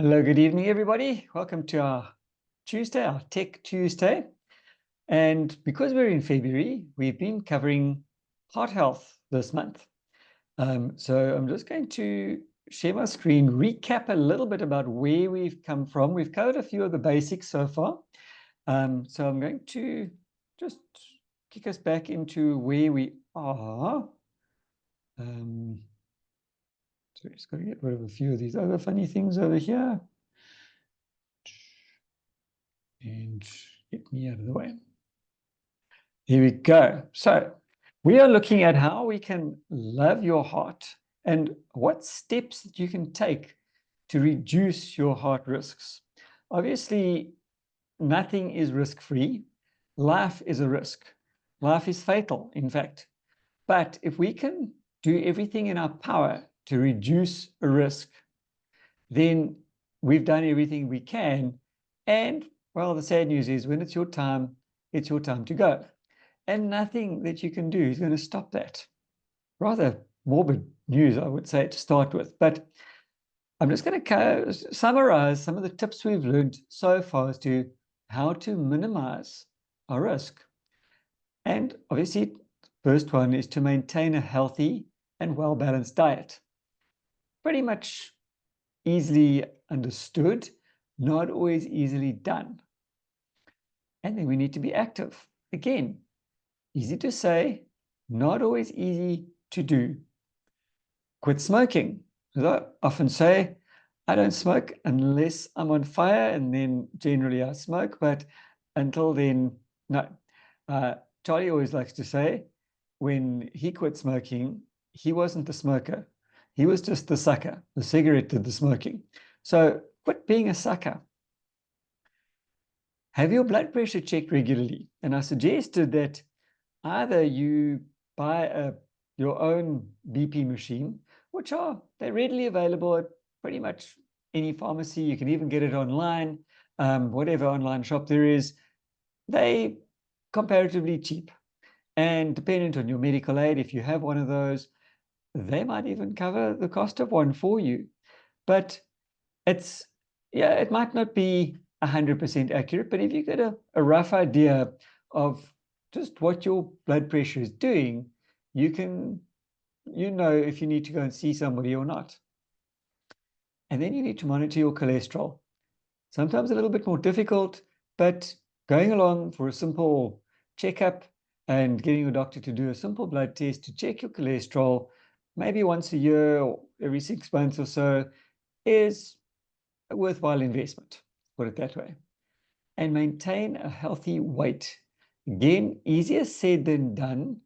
Hello, good evening, everybody. Welcome to our Tuesday, our Tech Tuesday. And because we're in February, we've been covering heart health this month. So I'm just going to share my screen, recap a little bit about where we've come from. We've covered a few of the basics so far. So I'm going to just kick us back into where we are. So just got to get rid of a few of these other funny things over here. And get me out of the way. Here we go. So we are looking at how we can love your heart and what steps that you can take to reduce your heart risks. Obviously, nothing is risk-free. Life is a risk. Life is fatal, in fact. But if we can do everything in our power to reduce a risk, then we've done everything we can. And, well, the sad news is when it's your time to go. And nothing that you can do is going to stop that. Rather morbid news, I would say, to start with. But I'm just going to summarize some of the tips we've learned so far as to how to minimize our risk. And obviously, the first one is to maintain a healthy and well-balanced diet. Pretty much easily understood, not always easily done. And then we need to be active. Again, easy to say, not always easy to do. Quit smoking. As I often say, I don't smoke unless I'm on fire, and then generally I smoke, but until then, no. Charlie always likes to say, when he quit smoking, he wasn't the smoker. He was just the sucker. The cigarette did the smoking. So quit being a sucker. Have your blood pressure checked regularly. And I suggested that either you buy your own BP machine, they're readily available at pretty much any pharmacy. You can even get it online, whatever online shop there is. They comparatively cheap. And dependent on your medical aid, if you have one of those, they might even cover the cost of one for you. But it might not be 100% accurate, but if you get a rough idea of just what your blood pressure is doing, you know if you need to go and see somebody or not. And then you need to monitor your cholesterol. Sometimes a little bit more difficult, but going along for a simple checkup and getting your doctor to do a simple blood test to check your cholesterol, maybe once a year or every 6 months or so, is a worthwhile investment, put it that way. And maintain a healthy weight. Again, easier said than done.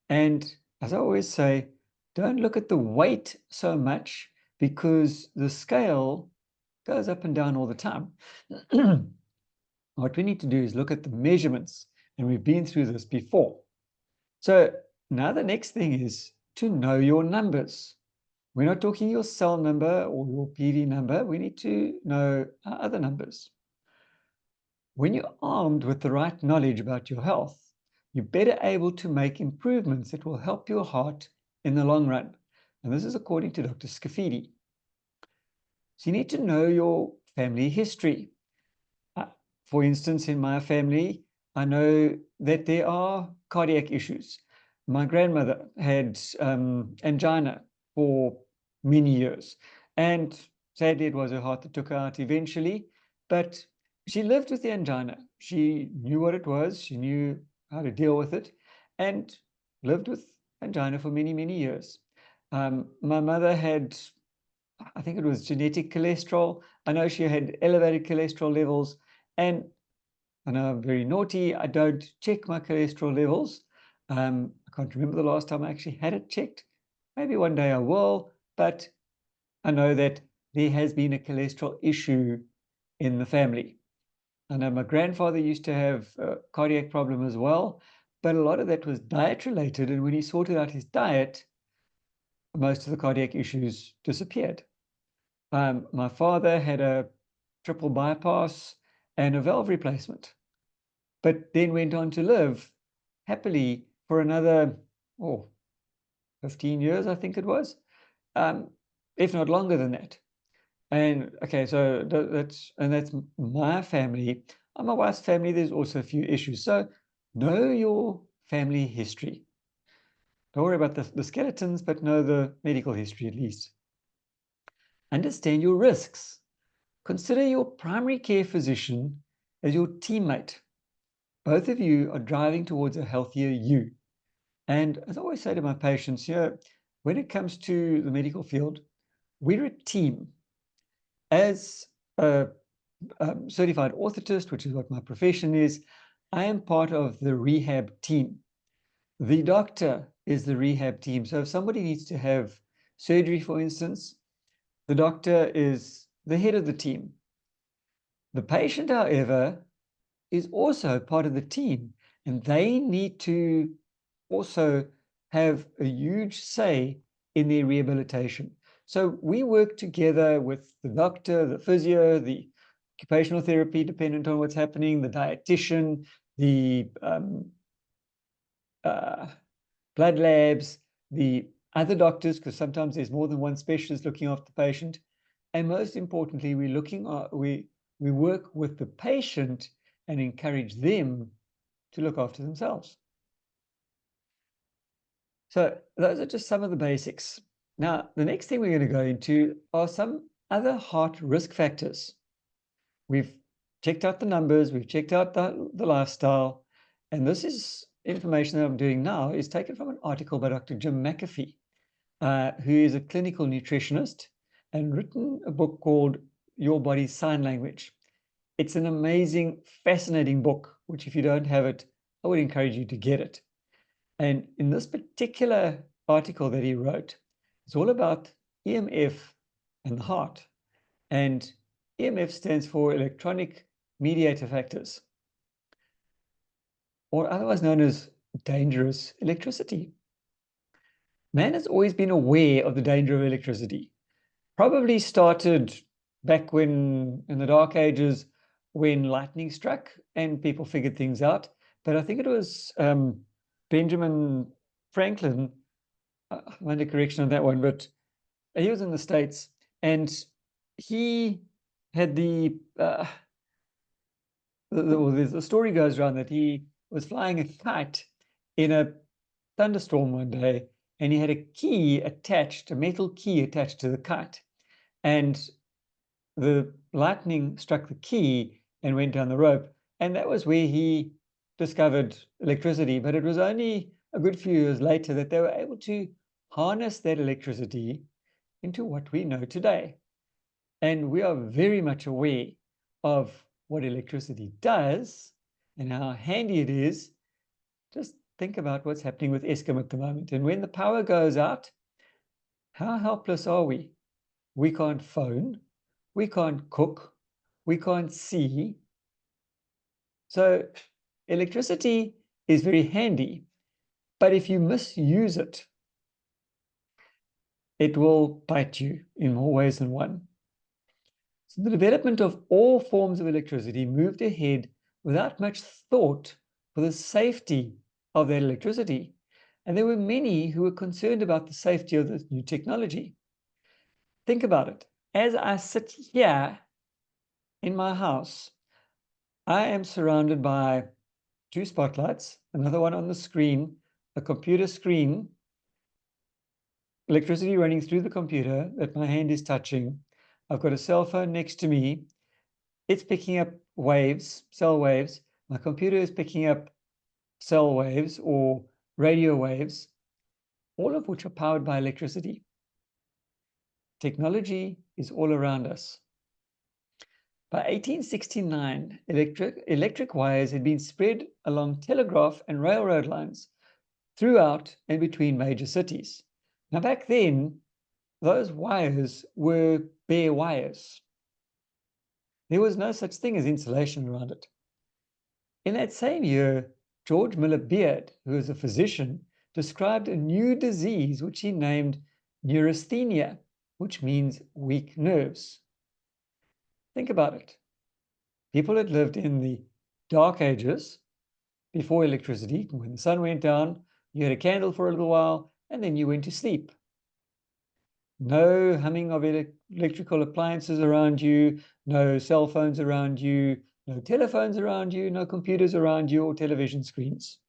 And as I always say, don't look at the weight so much because the scale goes up and down all the time. What we need to do is look at the measurements, and we've been through this before. So now the next thing is to know your numbers. We're not talking your cell number or your PV number. We need to know our other numbers. When you're armed with the right knowledge about your health, you're better able to make improvements that will help your heart in the long run. And this is according to Dr. Scafidi. So you need to know your family history. For instance, in my family, I know that there are cardiac issues. My grandmother had angina for many years, and sadly, it was her heart that took her out eventually. But she lived with the angina. She knew what it was. She knew how to deal with it, and lived with angina for many, many years. My mother had, I think it was genetic cholesterol. I know she had elevated cholesterol levels, and I know I'm very naughty. I don't check my cholesterol levels. I can't remember the last time I actually had it checked. Maybe one day I will, but I know that there has been a cholesterol issue in the family. I know my grandfather used to have a cardiac problem as well, but a lot of that was diet related. And when he sorted out his diet, most of the cardiac issues disappeared. My father had a triple bypass and a valve replacement, but then went on to live happily for another 15 years, I think it was, if not longer than that. And okay, so that's my family. On my wife's family, there's also a few issues. So know your family history. Don't worry about the skeletons, but know the medical history at least. Understand your risks. Consider your primary care physician as your teammate. Both of you are driving towards a healthier you. And as I always say to my patients, when it comes to the medical field, we're a team. As a certified orthotist, which is what my profession is, I am part of the rehab team. The doctor is the rehab team. So if somebody needs to have surgery, for instance, the doctor is the head of the team. The patient, however, is also part of the team, and they need to also have a huge say in their rehabilitation. So we work together with the doctor, the physio, the occupational therapy, dependent on what's happening, the dietitian, the blood labs, the other doctors, because sometimes there's more than one specialist looking after the patient. And most importantly, we work with the patient and encourage them to look after themselves. So those are just some of the basics. Now, the next thing we're going to go into are some other heart risk factors. We've checked out the numbers, we've checked out the lifestyle, and this is information that I'm doing now is taken from an article by Dr. Jim McAfee, who is a clinical nutritionist and written a book called Your Body's Sign Language. It's an amazing, fascinating book, which if you don't have it, I would encourage you to get it. And in this particular article that he wrote, it's all about EMF and the heart. And EMF stands for electronic mediator factors, or otherwise known as dangerous electricity. Man has always been aware of the danger of electricity. Probably started back when, in the Dark Ages, when lightning struck and people figured things out. But I think it was Benjamin Franklin, I'm under correction on that one, but he was in the States and he had the story goes around that he was flying a kite in a thunderstorm one day, and he had a key attached, a metal key attached to the kite. And the lightning struck the key and went down the rope. And that was where he discovered electricity. But it was only a good few years later that they were able to harness that electricity into what we know today. And we are very much aware of what electricity does and how handy it is. Just think about what's happening with Eskom at the moment. And when the power goes out, how helpless are we? We can't phone, we can't cook, we can't see. So electricity is very handy, but if you misuse it, it will bite you in more ways than one. So the development of all forms of electricity moved ahead without much thought for the safety of that electricity. And there were many who were concerned about the safety of this new technology. Think about it. As I sit here in my house, I am surrounded by two spotlights, another one on the screen, a computer screen, electricity running through the computer that my hand is touching. I've got a cell phone next to me. It's picking up waves, cell waves. My computer is picking up cell waves or radio waves, all of which are powered by electricity. Technology is all around us. By 1869, electric wires had been spread along telegraph and railroad lines throughout and between major cities. Now, back then, those wires were bare wires. There was no such thing as insulation around it. In that same year, George Miller Beard, who was a physician, described a new disease which he named neurasthenia, which means weak nerves. Think about it. People had lived in the Dark Ages before electricity. When the sun went down, you had a candle for a little while, and then you went to sleep. No humming of electrical appliances around you, no cell phones around you, no telephones around you, no computers around you or television screens.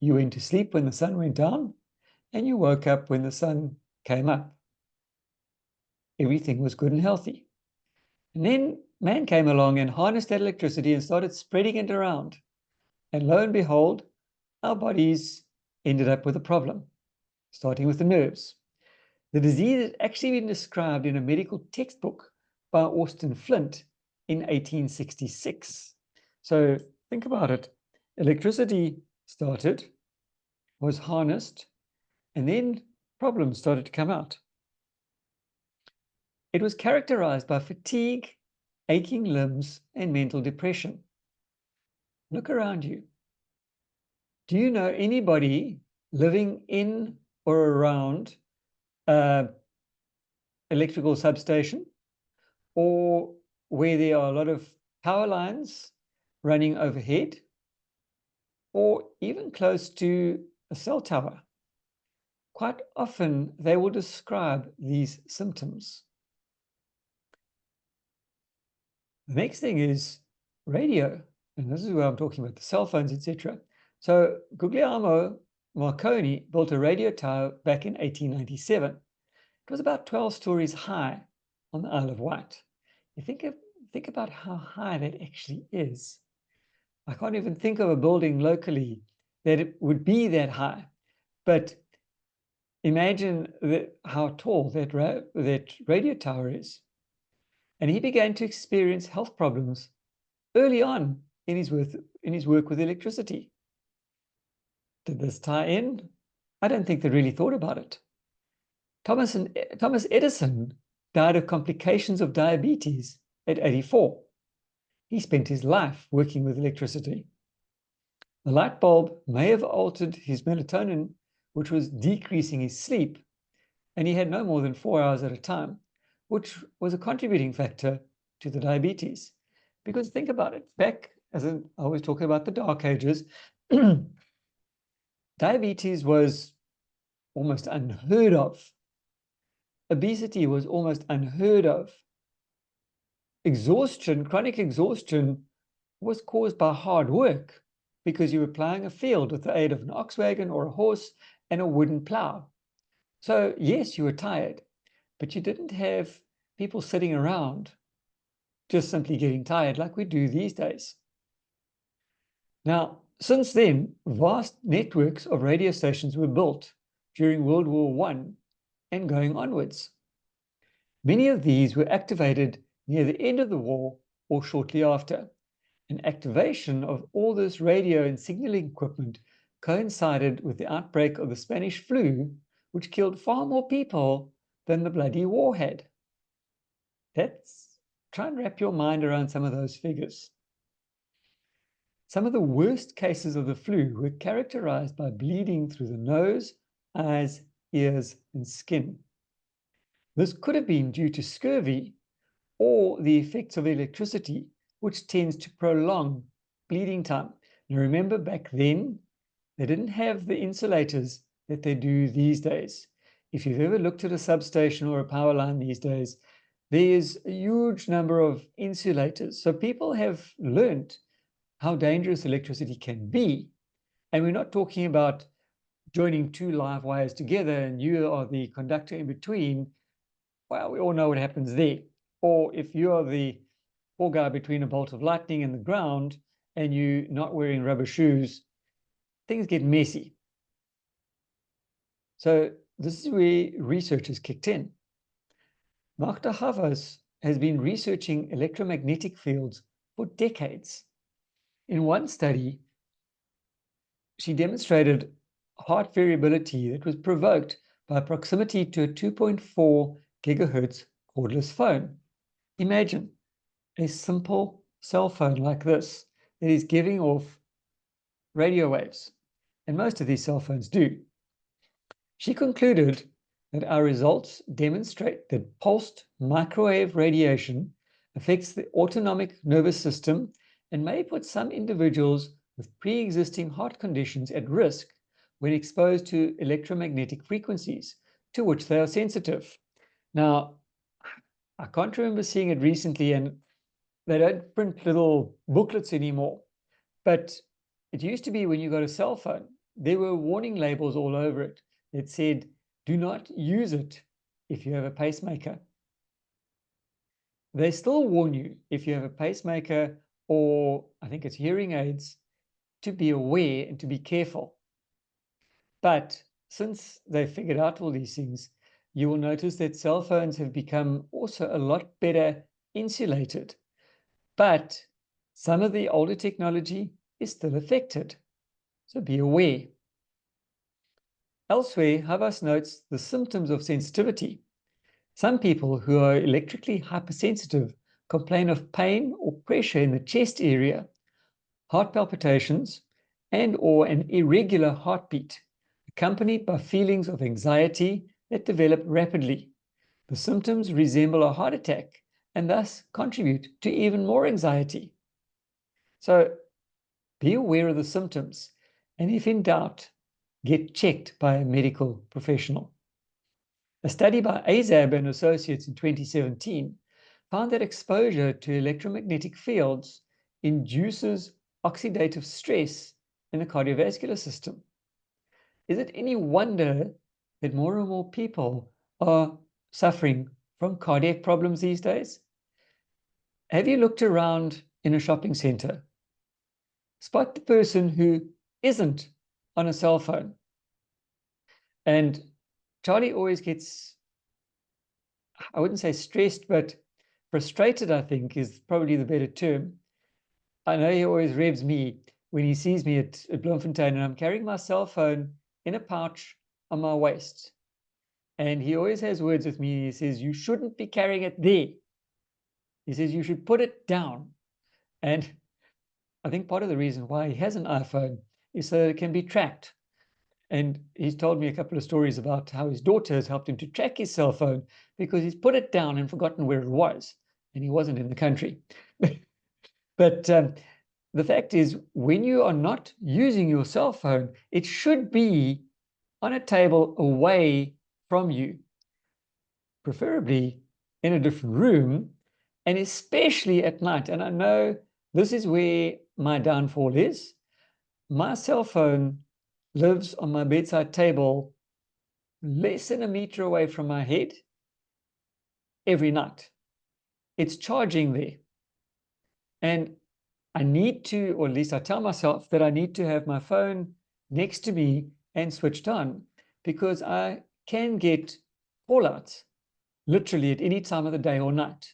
You went to sleep when the sun went down, and you woke up when the sun came up. Everything was good and healthy. And then man came along and harnessed that electricity and started spreading it around. And lo and behold, our bodies ended up with a problem, starting with the nerves. The disease had actually been described in a medical textbook by Austin Flint in 1866. So think about it. Electricity started, was harnessed, and then problems started to come out. It was characterized by fatigue, aching limbs, and mental depression. Look around you. Do you know anybody living in or around an electrical substation, or where there are a lot of power lines running overhead, or even close to a cell tower? Quite often they will describe these symptoms. The next thing is radio, and this is where I'm talking about the cell phones, etc. So Guglielmo Marconi built a radio tower back in 1897. It was about 12 stories high on the Isle of Wight. You think about how high that actually is. I can't even think of a building locally that it would be that high. But imagine how tall that radio tower is. And he began to experience health problems early on in his work with electricity. Did this tie in? I don't think they really thought about it. Thomas Edison died of complications of diabetes at 84. He spent his life working with electricity. The light bulb may have altered his melatonin, which was decreasing his sleep, and he had no more than 4 hours at a time, which was a contributing factor to the diabetes. Because think about it, back, as I was talking about the Dark Ages, diabetes was almost unheard of. Obesity was almost unheard of. Exhaustion, chronic exhaustion, was caused by hard work because you were plowing a field with the aid of an ox wagon or a horse and a wooden plow. So yes, you were tired, but you didn't have people sitting around just simply getting tired like we do these days. Now, since then, vast networks of radio stations were built during World War I and going onwards. Many of these were activated near the end of the war or shortly after. And activation of all this radio and signaling equipment coincided with the outbreak of the Spanish flu, which killed far more people than the bloody war had. Try and wrap your mind around some of those figures. Some of the worst cases of the flu were characterized by bleeding through the nose, eyes, ears, and skin. This could have been due to scurvy or the effects of electricity, which tends to prolong bleeding time. Now remember, back then, they didn't have the insulators that they do these days. If you've ever looked at a substation or a power line these days, there's a huge number of insulators. So people have learned how dangerous electricity can be. And we're not talking about joining two live wires together and you are the conductor in between. Well, we all know what happens there. Or if you are the poor guy between a bolt of lightning and the ground and you're not wearing rubber shoes, things get messy. So this is where researchers kicked in. Magda Havas has been researching electromagnetic fields for decades. In one study, she demonstrated heart variability that was provoked by proximity to a 2.4 gigahertz cordless phone. Imagine a simple cell phone like this that is giving off radio waves, and most of these cell phones do. She concluded that our results demonstrate that pulsed microwave radiation affects the autonomic nervous system and may put some individuals with pre-existing heart conditions at risk when exposed to electromagnetic frequencies to which they are sensitive. Now, I can't remember seeing it recently, and they don't print little booklets anymore. But it used to be when you got a cell phone, there were warning labels all over it that said, do not use it if you have a pacemaker. They still warn you if you have a pacemaker or I think it's hearing aids to be aware and to be careful. But since they figured out all these things, you will notice that cell phones have become also a lot better insulated. But some of the older technology is still affected. So be aware. Elsewhere, Havas notes the symptoms of sensitivity. Some people who are electrically hypersensitive complain of pain or pressure in the chest area, heart palpitations, and or an irregular heartbeat, accompanied by feelings of anxiety that develop rapidly. The symptoms resemble a heart attack and thus contribute to even more anxiety. So be aware of the symptoms, and if in doubt, get checked by a medical professional. A study by Azab and Associates in 2017 found that exposure to electromagnetic fields induces oxidative stress in the cardiovascular system. Is it any wonder that more and more people are suffering from cardiac problems these days? Have you looked around in a shopping center? Spot the person who isn't on a cell phone. And Charlie always gets, I wouldn't say stressed, but frustrated, I think, is probably the better term. I know he always revs me when he sees me at Bloemfontein and I'm carrying my cell phone in a pouch on my waist. And he always has words with me. He says, you shouldn't be carrying it there. He says, you should put it down. And I think part of the reason why he has an iPhone is so that it can be tracked. And he's told me a couple of stories about how his daughter has helped him to track his cell phone because he's put it down and forgotten where it was. And he wasn't in the country. But the fact is, when you are not using your cell phone, it should be on a table away from you, preferably in a different room, and especially at night. And I know this is where my downfall is. My cell phone lives on my bedside table less than a meter away from my head every night. It's charging there. And I need to, or at least I tell myself that I need to have my phone next to me and switched on because I can get call-outs literally at any time of the day or night.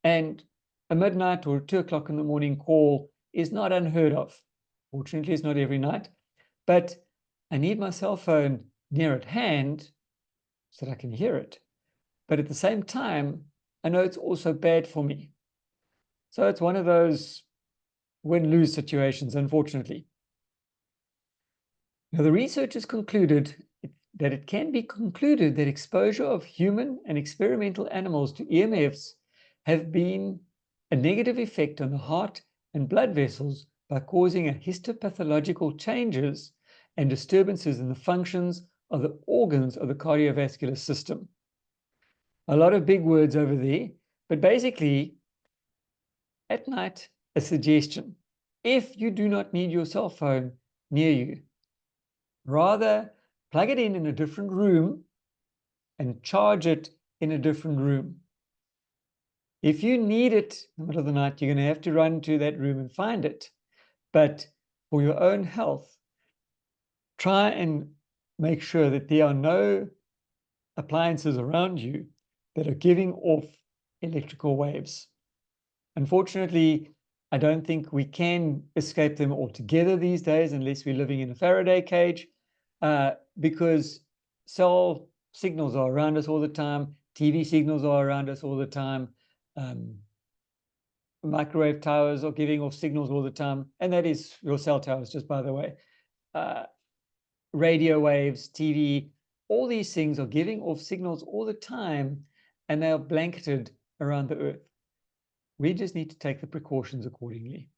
And a midnight or 2 o'clock in the morning call is not unheard of. Fortunately, it's not every night, but I need my cell phone near at hand so that I can hear it. But at the same time, I know it's also bad for me. So it's one of those win-lose situations, unfortunately. Now, the research has concluded that it can be concluded that exposure of human and experimental animals to EMFs have been a negative effect on the heart and blood vessels by causing a histopathological changes and disturbances in the functions of the organs of the cardiovascular system. A lot of big words over there, but basically, at night, a suggestion. If you do not need your cell phone near you, rather plug it in a different room and charge it in a different room. If you need it in the middle of the night, you're going to have to run to that room and find it. But for your own health, try and make sure that there are no appliances around you that are giving off electrical waves. Unfortunately, I don't think we can escape them altogether these days unless we're living in a Faraday cage, because cell signals are around us all the time, TV signals are around us all the time, microwave towers are giving off signals all the time, and that is your cell towers, just by the way. Radio waves, TV, all these things are giving off signals all the time, and they are blanketed around the earth. We just need to take the precautions accordingly.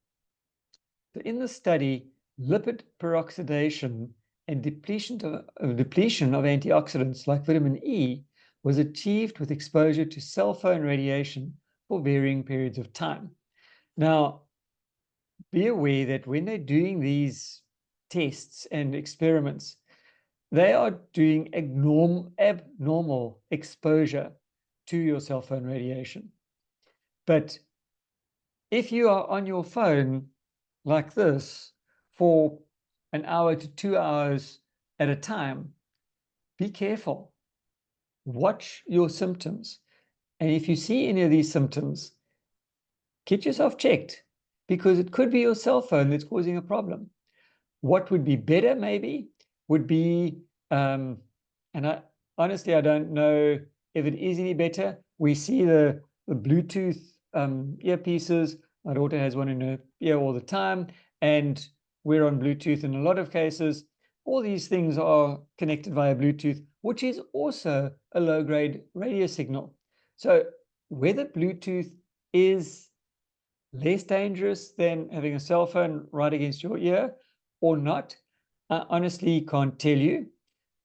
So in the study, lipid peroxidation and depletion of antioxidants like vitamin E was achieved with exposure to cell phone radiation for varying periods of time. Now, be aware that when they're doing these tests and experiments, they are doing abnormal exposure to your cell phone radiation. But if you are on your phone like this for an hour to 2 hours at a time, be careful. Watch your symptoms. And if you see any of these symptoms, get yourself checked, because it could be your cell phone that's causing a problem. What would be better maybe would be, and honestly, I don't know if it is any better. We see the Bluetooth earpieces. My daughter has one in her ear all the time, and we're on Bluetooth in a lot of cases. All these things are connected via Bluetooth, which is also a low-grade radio signal. So whether Bluetooth is less dangerous than having a cell phone right against your ear or not, I honestly can't tell you.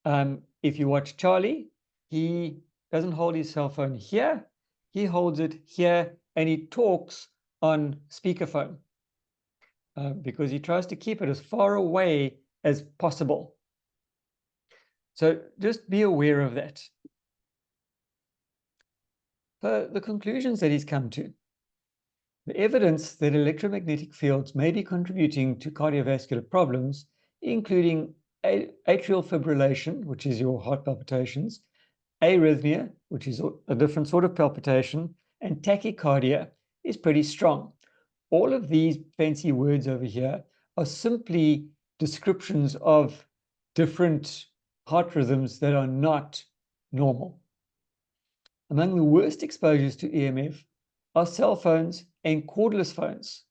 If you watch Charlie, he doesn't hold his cell phone here. He holds it here and he talks on speakerphone because he tries to keep it as far away as possible. So just be aware of that. So the conclusions that he's come to. The evidence that electromagnetic fields may be contributing to cardiovascular problems, including atrial fibrillation, which is your heart palpitations, arrhythmia, which is a different sort of palpitation, and tachycardia, is pretty strong. All of these fancy words over here are simply descriptions of different heart rhythms that are not normal. Among the worst exposures to EMF are cell phones and cordless phones.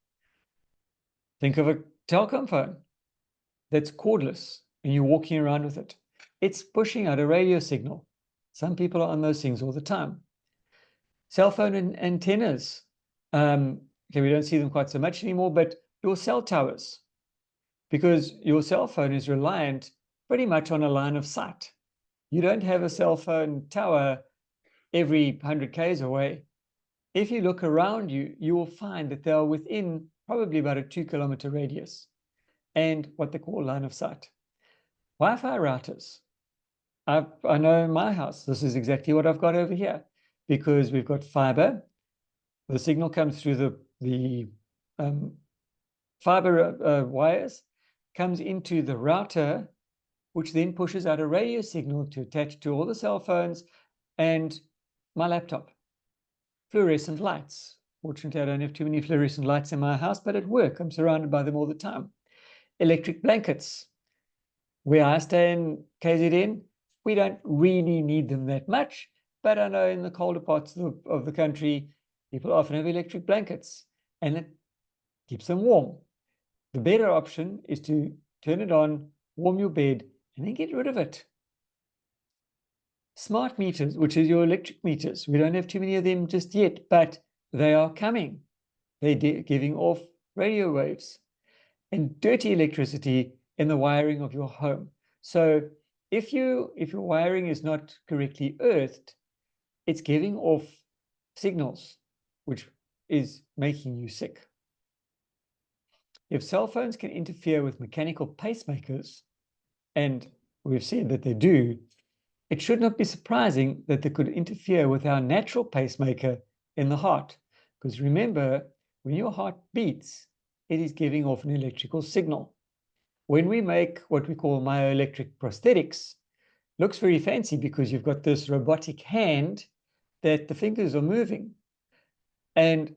Think of a telecom phone that's cordless and you're walking around with it. It's pushing out a radio signal. Some people are on those things all the time. Cell phone antennas. Okay, we don't see them quite so much anymore, but your cell towers, because your cell phone is reliant pretty much on a line of sight. You don't have a cell phone tower every 100 k's away. If you look around you, you will find that they are within probably about a 2-kilometer radius and what they call line of sight. Wi-Fi routers. I know in my house, this is exactly what I've got over here, because we've got fiber. The signal comes through the fiber wires, comes into the router, which then pushes out a radio signal to attach to all the cell phones and my laptop. Fluorescent lights. Fortunately, I don't have too many fluorescent lights in my house, but at work, I'm surrounded by them all the time. Electric blankets. Where I stay in KZN, we don't really need them that much, but I know in the colder parts of the country, people often have electric blankets, and it keeps them warm. The better option is to turn it on, warm your bed, and then get rid of it. Smart meters, which is your electric meters. We don't have too many of them just yet, but they are coming. They're giving off radio waves. And dirty electricity in the wiring of your home. So if your wiring is not correctly earthed, it's giving off signals, which is making you sick. If cell phones can interfere with mechanical pacemakers, and we've said that they do, it should not be surprising that they could interfere with our natural pacemaker in the heart. Because remember, when your heart beats, it is giving off an electrical signal. When we make what we call myoelectric prosthetics, looks very fancy because you've got this robotic hand that the fingers are moving. And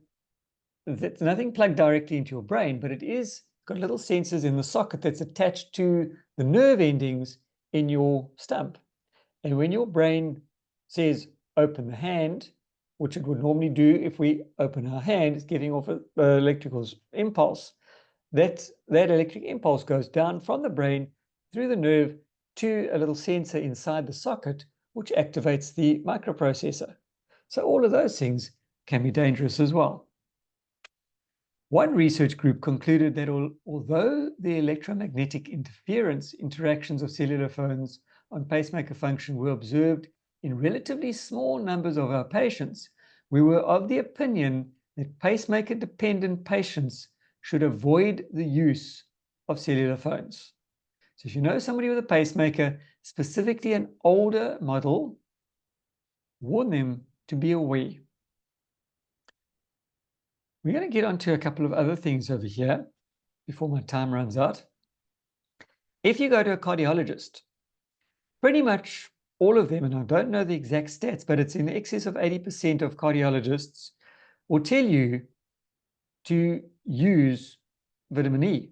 that's nothing plugged directly into your brain, but it is got little sensors in the socket that's attached to the nerve endings in your stump. And when your brain says, open the hand, which it would normally do if we open our hand, it's giving off an electrical impulse. That electric impulse goes down from the brain through the nerve to a little sensor inside the socket, which activates the microprocessor. So all of those things can be dangerous as well. One research group concluded that although the electromagnetic interference interactions of cellular phones on pacemaker function were observed in relatively small numbers of our patients, we were of the opinion that pacemaker-dependent patients should avoid the use of cellular phones. So if you know somebody with a pacemaker, specifically an older model, warn them to be aware. We're going to get onto a couple of other things over here before my time runs out. If you go to a cardiologist, pretty much all of them, and I don't know the exact stats, but it's in excess of 80% of cardiologists will tell you to use vitamin E.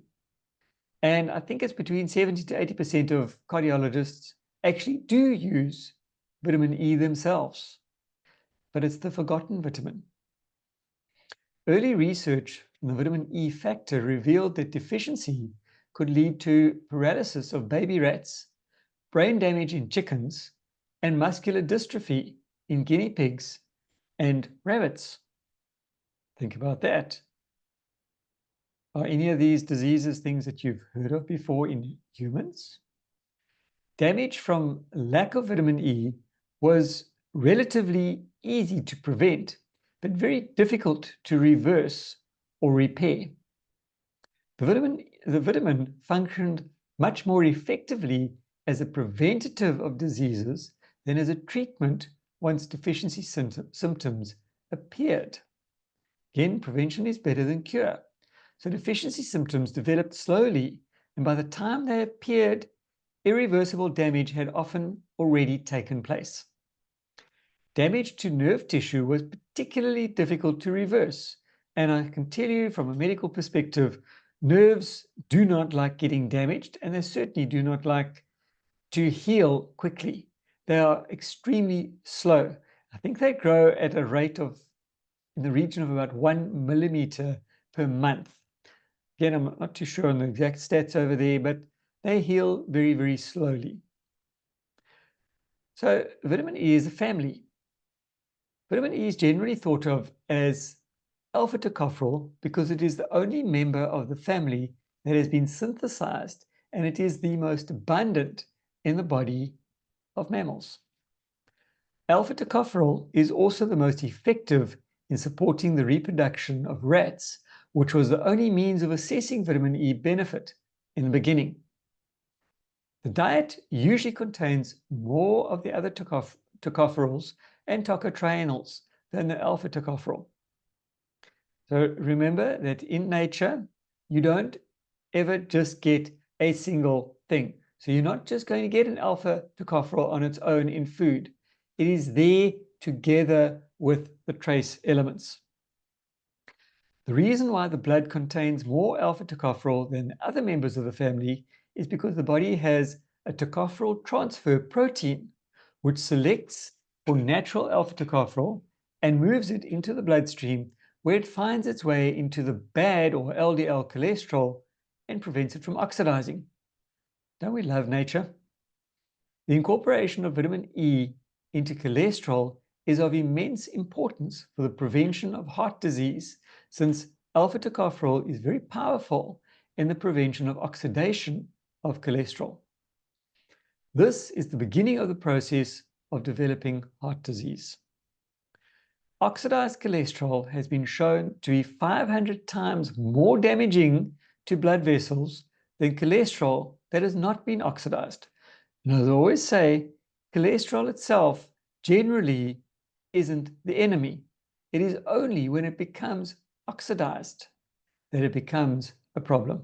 And I think it's between 70 to 80% of cardiologists actually do use vitamin E themselves, but it's the forgotten vitamin. Early research on the vitamin E factor revealed that deficiency could lead to paralysis of baby rats, brain damage in chickens, and muscular dystrophy in guinea pigs and rabbits. Think about that. Are any of these diseases things that you've heard of before in humans? Damage from lack of vitamin E was relatively easy to prevent, but very difficult to reverse or repair. The vitamin functioned much more effectively as a preventative of diseases than as a treatment once deficiency symptoms appeared. Again, prevention is better than cure. So deficiency symptoms developed slowly, and by the time they appeared, irreversible damage had often already taken place. Damage to nerve tissue was particularly difficult to reverse, and I can tell you from a medical perspective, nerves do not like getting damaged, and they certainly do not like to heal quickly. They are extremely slow. I think they grow at a rate of in the region of about 1 millimeter per month. Again, I'm not too sure on the exact stats over there, but they heal very, very slowly. So vitamin E is a family. Vitamin E is generally thought of as alpha tocopherol because it is the only member of the family that has been synthesized, and it is the most abundant in the body of mammals. Alpha tocopherol is also the most effective in supporting the reproduction of rats, which was the only means of assessing vitamin E benefit in the beginning. The diet usually contains more of the other tocopherols and tocotrienols than the alpha tocopherol. So remember that in nature, you don't ever just get a single thing. So you're not just going to get an alpha tocopherol on its own in food. It is there together with the trace elements. The reason why the blood contains more alpha tocopherol than other members of the family is because the body has a tocopherol transfer protein which selects for natural alpha tocopherol and moves it into the bloodstream where it finds its way into the bad or LDL cholesterol and prevents it from oxidizing. Don't we love nature? The incorporation of vitamin E into cholesterol is of immense importance for the prevention of heart disease, since alpha tocopherol is very powerful in the prevention of oxidation of cholesterol. This is the beginning of the process of developing heart disease. Oxidized cholesterol has been shown to be 500 times more damaging to blood vessels than cholesterol that has not been oxidized. And as I always say, cholesterol itself generally isn't the enemy. It is only when it becomes oxidized that it becomes a problem.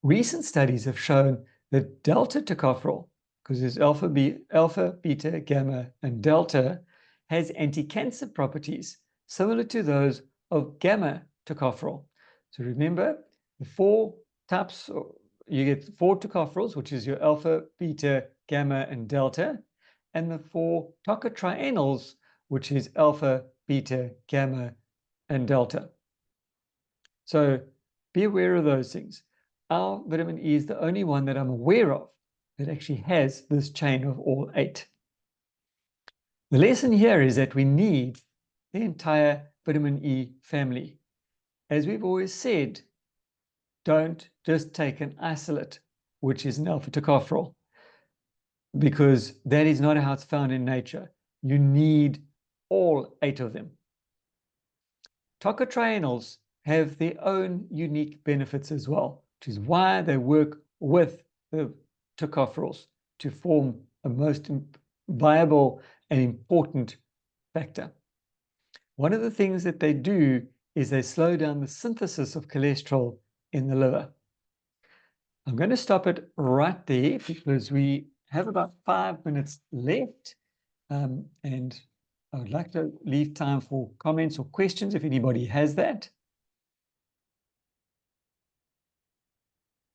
Recent studies have shown that delta tocopherol, because there's alpha, beta, gamma, and delta, has anti-cancer properties similar to those of gamma tocopherol. So remember, the four types, you get 4 tocopherols, which is your alpha, beta, gamma, and delta, and the 4 tocotrienols, which is alpha, beta, gamma, and delta. So be aware of those things. Our vitamin E is the only one that I'm aware of that actually has this chain of all 8. The lesson here is that we need the entire vitamin E family. As we've always said, don't just take an isolate, which is an alpha tocopherol. because that is not how it's found in nature. You need all 8 of them. Tocotrienols have their own unique benefits as well, which is why they work with the tocopherols to form a most viable and important factor. One of the things that they do is they slow down the synthesis of cholesterol in the liver. I'm going to stop it right there because we have about 5 minutes left, and I would like to leave time for comments or questions if anybody has that.